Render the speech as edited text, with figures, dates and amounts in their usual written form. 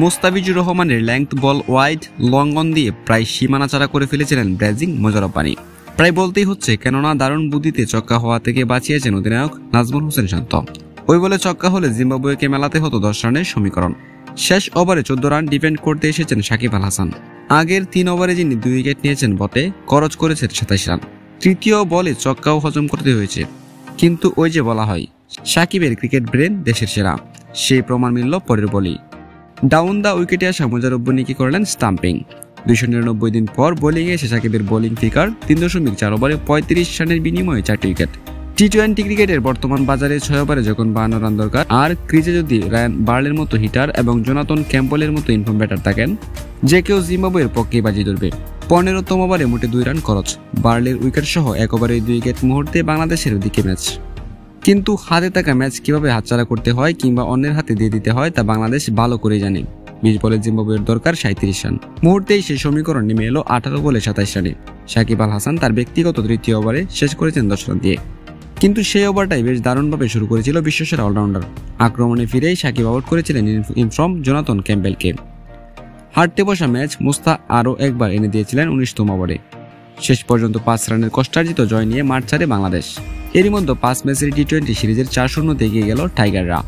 মুস্তাফিজুর রহমানের length ball wide long on দিয়ে প্রায় সীমানাচারা করে ফেলেছিলেন ব্রাজিং মোজারব্বানি। প্রায় বলতেই হচ্ছে, কেননা দারুণ বুদ্ধিতে ছক্কা হওয়া থেকে বাঁচিয়েছেন অধিনায়ক নাজমুল হোসেন শান্ত। ওই বলে ছক্কা হলে জিম্বাবুয়েকে মেলাতে হতো 10 রানের সমীকরণ। শেষ ওভারে 14 রান ডিফেন্ড করতে এসেছেন সাকিব আল হাসান। আগের 3 ওভারে যিনি 2 উইকেট নিয়েছেন বটে, খরচ করেছেন 27 রান। তৃতীয় বলে ছক্কাও হজম করতে হয়েছে। কিন্তু ওই যে বলা হয়, সাকিবের ক্রিকেট ব্রেন দেশের সেরা, সেই প্রমাণ মিলল পরের বলেই। ডাউন দ্য উইকেটে আসা মোজারব্বানি কি করলেন স্টাম্পিং। 299 দিন পর বোলিংয়ে এসে সাকিবের বোলিং ফিগার 3.4 ওভারে 35 রানের বিনিময়ে 4টি উইকেট। টি-20 ক্রিকেটের বর্তমান বাজারে 6 ওভারে যখন 52 রান দরকার, আর ক্রিজে যদি রায়ান বার্লের মতো হিটার এবং জোনাথন ক্যাম্পবেলের মতো ইনফর্ম ব্যাটার থাকেন, যে কেউ জিম্বাবুয়ের পক্ষেই বাজি ধরবে। 15তম ওভারে মোটে 2 রান খরচ, বার্লের উইকেট সহ 1 ওভারে 2 উইকেট মুহূর্তে বাংলাদেশের দিকে ম্যাচ। কিন্তু হাতে থাকা ম্যাচ কিভাবে হাতছাড়া করতে হয় কিংবা অন্যের হাতে দিয়ে দিতে হয় তা বাংলাদেশ ভালো করেই জানে। 20 বলে জিম্বাবুয়ের দরকার 37 রান। মুহূর্তেই সেই সমীকরণ নেমে এলো 18 বলে 27 রানে। সাকিব আল হাসান তার ব্যক্তিগত তৃতীয় ওভারে শেষ করেছেন 10 রান দিয়ে। কিন্তু সেই ওভারটাই বেশ দারুণভাবে শুরু করেছিল বিশ্বসেরা অলরাউন্ডার। আক্রমণে ফিরেই সাকিব আউট করেছিলেন ইনফর্ম জোনাথন ক্যাম্পবেলকে। হারতে বসা ম্যাচ মুস্তা আরও একবার এনে দিয়েছিলেন 19তম ওভারে। শেষ পর্যন্ত 5 রানের কষ্টার্জিত জয় নিয়ে মাঠ ছাড়ে বাংলাদেশ। এরই মধ্যে 5 ম্যাচের টি-20 সিরিজের 4-0 এগিয়ে গেল টাইগাররা।